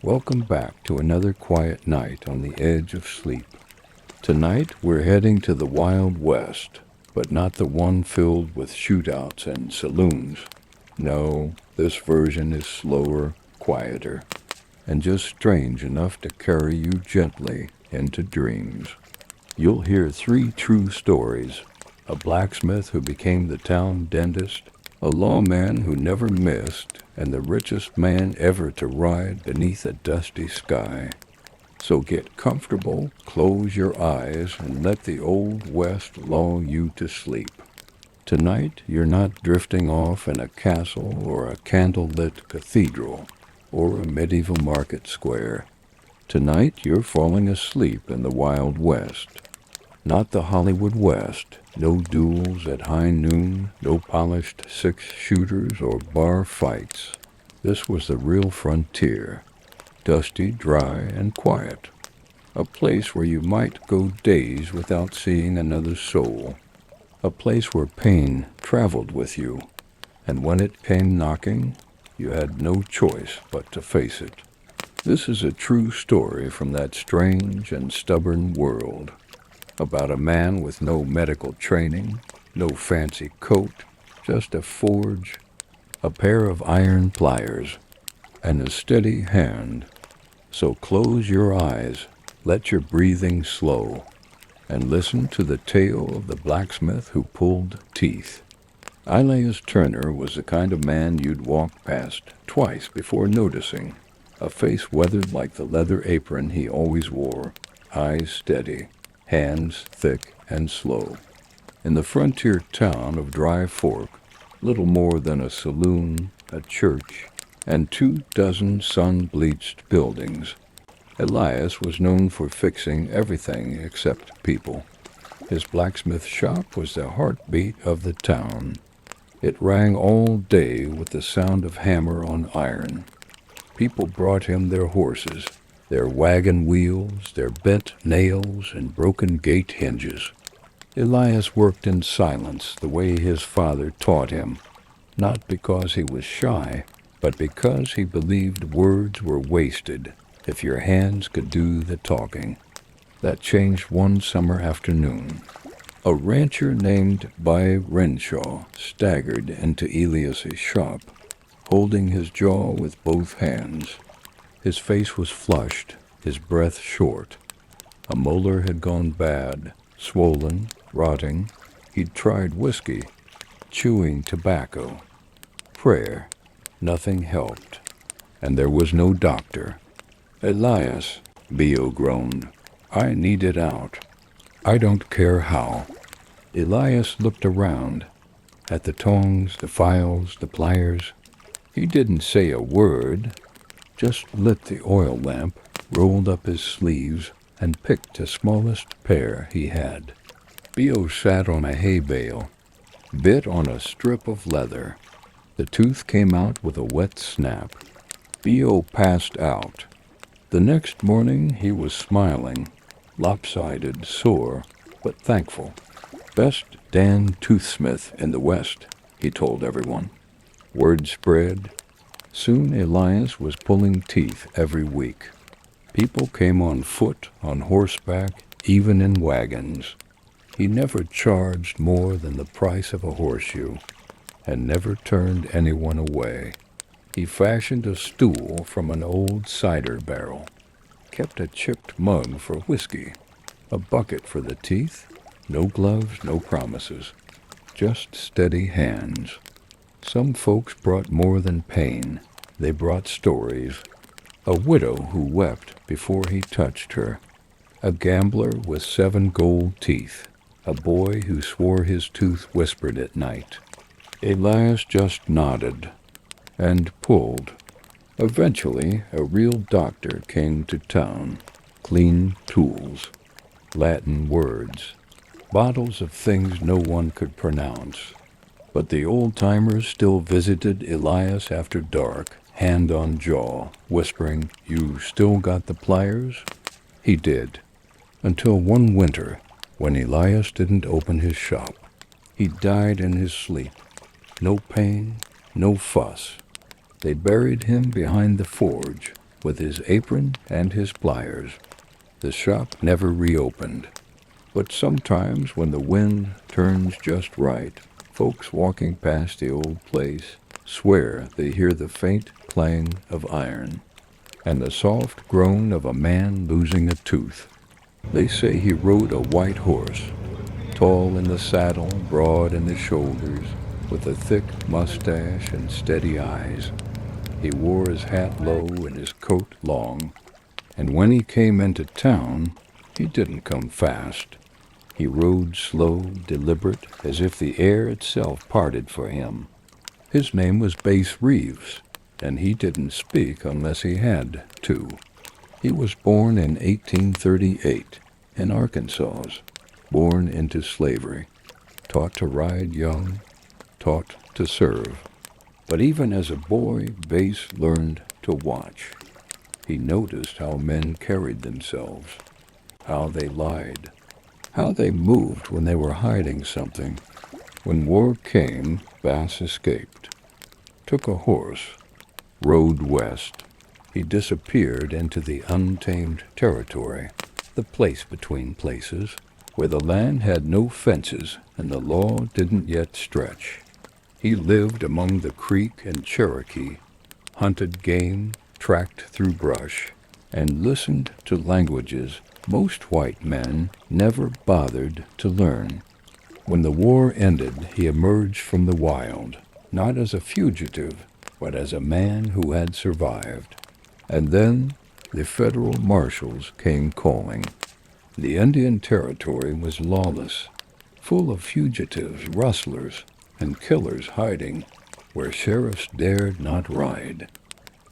Welcome back to another quiet night on the edge of sleep. Tonight we're heading to the Wild West, but not the one filled with shootouts and saloons. No, this version is slower, quieter, and just strange enough to carry you gently into dreams. You'll hear three true stories: a blacksmith who became the town dentist, a lawman who never missed, and the richest man ever to ride beneath a dusty sky. So get comfortable, close your eyes, and let the Old West lull you to sleep. Tonight, you're not drifting off in a castle or a candlelit cathedral or a medieval market square. Tonight, you're falling asleep in the Wild West. Not the Hollywood West. No duels at high noon, no polished six-shooters or bar fights. This was the real frontier. Dusty, dry, and quiet. A place where you might go days without seeing another soul. A place where pain traveled with you, and when it came knocking, you had no choice but to face it. This is a true story from that strange and stubborn world, about a man with no medical training, no fancy coat, just a forge, a pair of iron pliers, and a steady hand. So close your eyes, let your breathing slow, and listen to the tale of the blacksmith who pulled teeth. Elias Turner was the kind of man you'd walk past twice before noticing, a face weathered like the leather apron he always wore, eyes steady, hands thick and slow. In the frontier town of Dry Fork, little more than a saloon, a church, and 24 sun-bleached buildings, Elias was known for fixing everything except people. His blacksmith shop was the heartbeat of the town. It rang all day with the sound of hammer on iron. People brought him their horses, their wagon wheels, their bent nails, and broken gate hinges. Elias worked in silence the way his father taught him, not because he was shy, but because he believed words were wasted if your hands could do the talking. That changed one summer afternoon. A rancher named By Renshaw staggered into Elias's shop, holding his jaw with both hands. His face was flushed, his breath short. A molar had gone bad, swollen, rotting. He'd tried whiskey, chewing tobacco, prayer. Nothing helped, and there was no doctor. "Elias," Bio groaned, "I need it out. I don't care how." Elias looked around, at the tongs, the files, the pliers. He didn't say a word, just lit the oil lamp, rolled up his sleeves, and picked the smallest pair he had. Bio sat on a hay bale, bit on a strip of leather. The tooth came out with a wet snap. Bio passed out. The next morning he was smiling, lopsided, sore, but thankful. "Best Dan toothsmith in the West," he told everyone. Word spread. Soon Elias was pulling teeth every week. People came on foot, on horseback, even in wagons. He never charged more than the price of a horseshoe, and never turned anyone away. He fashioned a stool from an old cider barrel, kept a chipped mug for whiskey, a bucket for the teeth, no gloves, no promises, just steady hands. Some folks brought more than pain. They brought stories. A widow who wept before he touched her, a gambler with 7 gold teeth, a boy who swore his tooth whispered at night. Elias just nodded and pulled. Eventually, a real doctor came to town. Clean tools, Latin words, bottles of things no one could pronounce. But the old-timers still visited Elias after dark, hand on jaw, whispering, "You still got the pliers?" He did, until one winter, when Elias didn't open his shop. He died in his sleep. No pain, no fuss. They buried him behind the forge, with his apron and his pliers. The shop never reopened, but sometimes when the wind turns just right, folks walking past the old place swear they hear the faint clang of iron and the soft groan of a man losing a tooth. They say he rode a white horse, tall in the saddle, broad in the shoulders, with a thick mustache and steady eyes. He wore his hat low and his coat long, and when he came into town, he didn't come fast. He rode slow, deliberate, as if the air itself parted for him. His name was Bass Reeves, and he didn't speak unless he had to. He was born in 1838 in Arkansas, born into slavery, taught to ride young, taught to serve. But even as a boy, Bass learned to watch. He noticed how men carried themselves, how they lied, how they moved when they were hiding something. When war came, Bass escaped, took a horse, rode west. He disappeared into the untamed territory, the place between places, where the land had no fences and the law didn't yet stretch. He lived among the Creek and Cherokee, hunted game, tracked through brush, and listened to languages most white men never bothered to learn. When the war ended, he emerged from the wild, not as a fugitive, but as a man who had survived. And then the federal marshals came calling. The Indian Territory was lawless, full of fugitives, rustlers, and killers hiding where sheriffs dared not ride.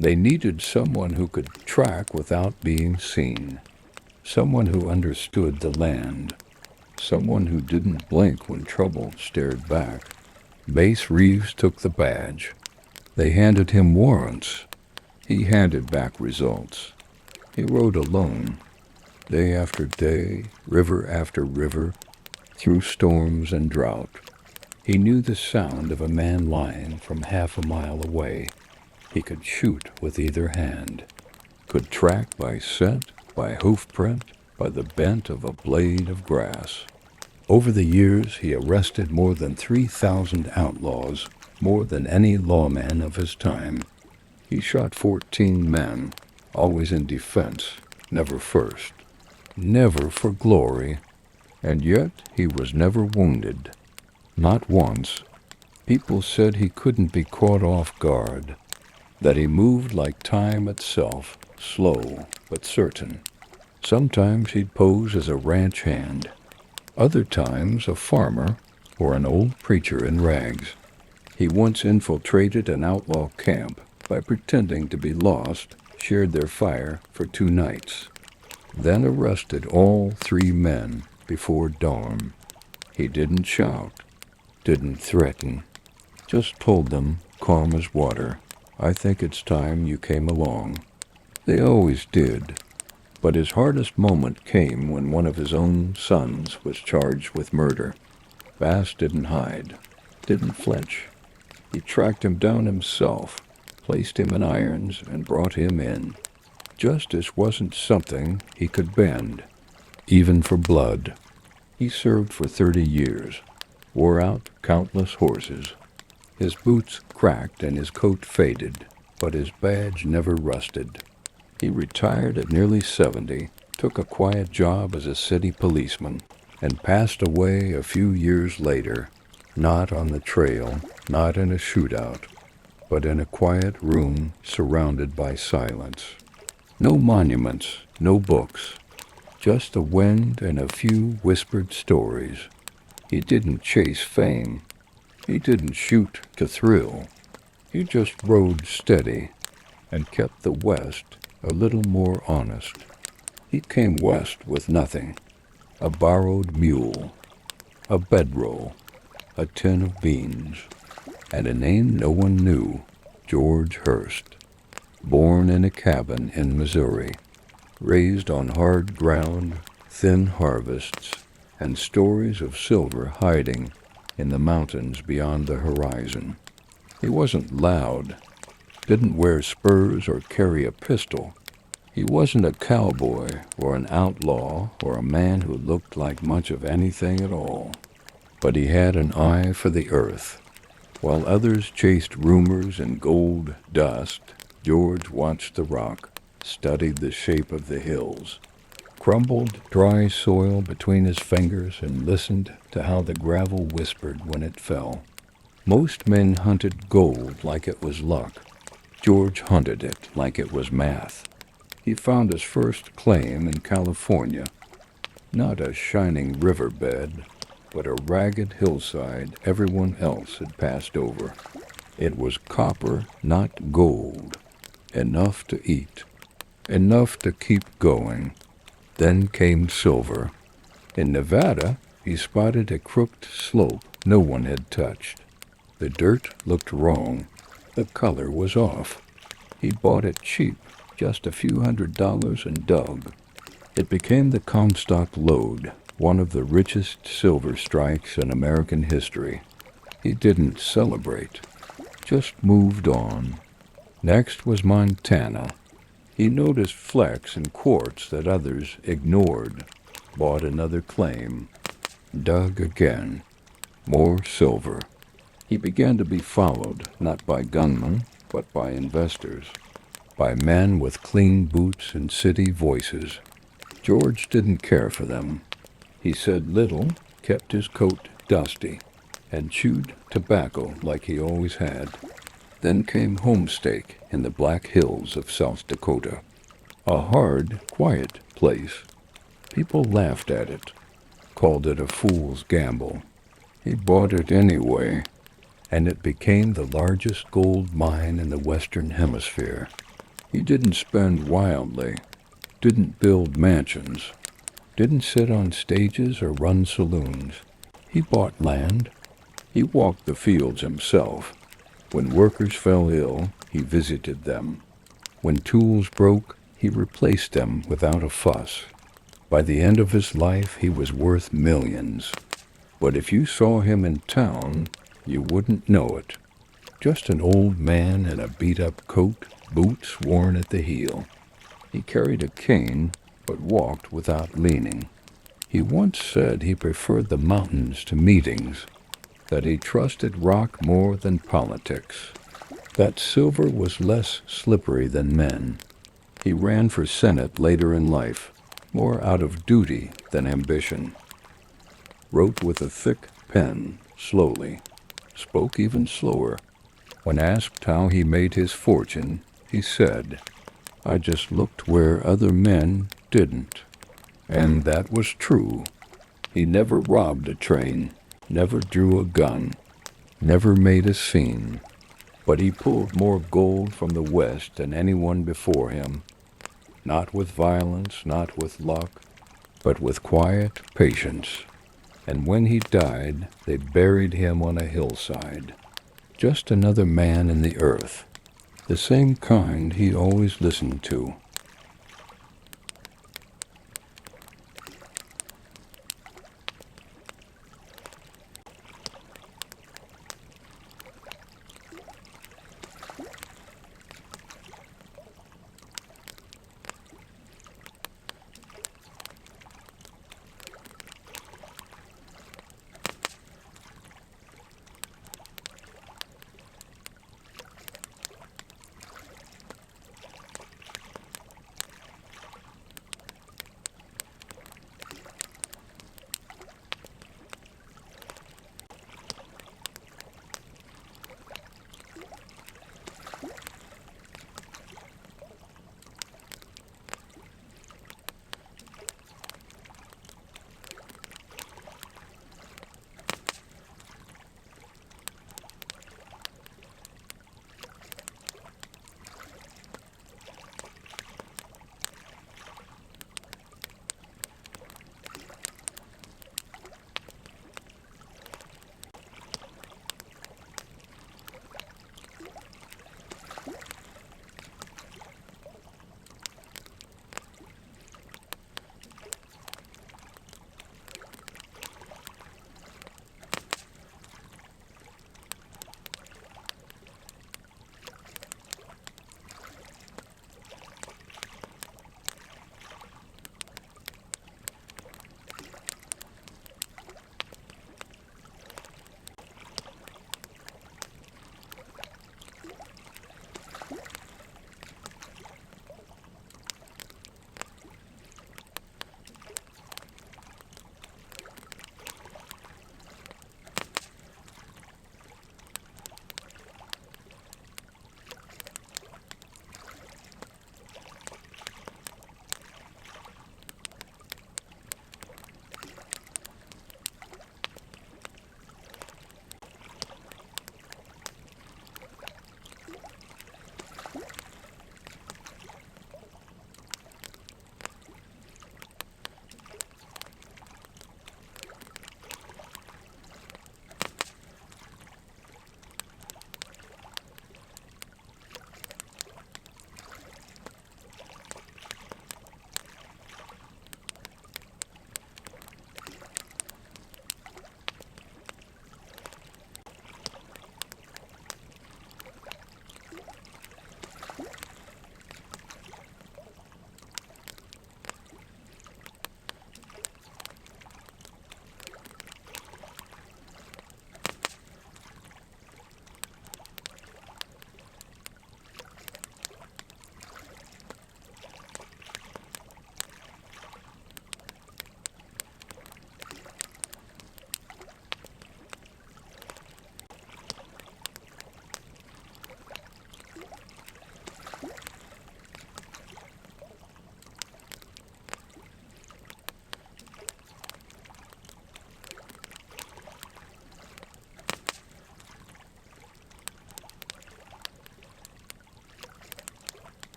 They needed someone who could track without being seen, someone who understood the land, someone who didn't blink when trouble stared back. Bass Reeves took the badge. They handed him warrants. He handed back results. He rode alone, day after day, river after river, through storms and drought. He knew the sound of a man lying from half a mile away. He could shoot with either hand, could track by scent, by hoofprint, by the bent of a blade of grass. Over the years, he arrested more than 3,000 outlaws, more than any lawman of his time. He shot 14 men, always in defense, never first, never for glory, and yet he was never wounded. Not once. People said he couldn't be caught off guard, that he moved like time itself, slow but certain. Sometimes he'd pose as a ranch hand, other times a farmer or an old preacher in rags. He once infiltrated an outlaw camp by pretending to be lost, shared their fire for 2 nights, then arrested all 3 men before dawn. He didn't shout, didn't threaten, just told them, calm as water, "I think it's time you came along." They always did, but his hardest moment came when one of his own sons was charged with murder. Bass didn't hide, didn't flinch. He tracked him down himself, placed him in irons, and brought him in. Justice wasn't something he could bend, even for blood. He served for 30 years, wore out countless horses. His boots cracked and his coat faded, but his badge never rusted. He retired at nearly 70, took a quiet job as a city policeman, and passed away a few years later, not on the trail, not in a shootout, but in a quiet room surrounded by silence. No monuments, no books, just the wind and a few whispered stories. He didn't chase fame. He didn't shoot to thrill. He just rode steady and kept the West a little more honest. He came west with nothing, a borrowed mule, a bedroll, a tin of beans, and a name no one knew, George Hurst. Born in a cabin in Missouri, raised on hard ground, thin harvests, and stories of silver hiding in the mountains beyond the horizon. He wasn't loud, didn't wear spurs or carry a pistol. He wasn't a cowboy or an outlaw or a man who looked like much of anything at all. But he had an eye for the earth. While others chased rumors and gold dust, George watched the rock, studied the shape of the hills, crumbled dry soil between his fingers, and listened to how the gravel whispered when it fell. Most men hunted gold like it was luck. George hunted it like it was math. He found his first claim in California, not a shining riverbed, but a ragged hillside everyone else had passed over. It was copper, not gold, enough to eat, enough to keep going. Then came silver. In Nevada, he spotted a crooked slope no one had touched. The dirt looked wrong. The color was off. He bought it cheap, just a few $100s, and dug. It became the Comstock Lode, one of the richest silver strikes in American history. He didn't celebrate, just moved on. Next was Montana. He noticed flecks in quartz that others ignored, bought another claim, dug again, more silver. He began to be followed, not by gunmen, but by investors, by men with clean boots and city voices. George didn't care for them. He said little, kept his coat dusty, and chewed tobacco like he always had. Then came Homestake in the Black Hills of South Dakota. A hard, quiet place. People laughed at it, called it a fool's gamble. He bought it anyway, and it became the largest gold mine in the Western Hemisphere. He didn't spend wildly, didn't build mansions, didn't sit on stages or run saloons. He bought land. He walked the fields himself. When workers fell ill, he visited them. When tools broke, he replaced them without a fuss. By the end of his life, he was worth millions. But if you saw him in town, you wouldn't know it. Just an old man in a beat-up coat, boots worn at the heel. He carried a cane, but walked without leaning. He once said he preferred the mountains to meetings, that he trusted rock more than politics, that silver was less slippery than men. He ran for Senate later in life, more out of duty than ambition. Wrote with a thick pen, slowly, spoke even slower. When asked how he made his fortune, he said, "I just looked where other men didn't." And that was true. He never robbed a train, never drew a gun, never made a scene. But he pulled more gold from the West than anyone before him. Not with violence, not with luck, but with quiet patience. And when he died, they buried him on a hillside. Just another man in the earth, the same kind he always listened to.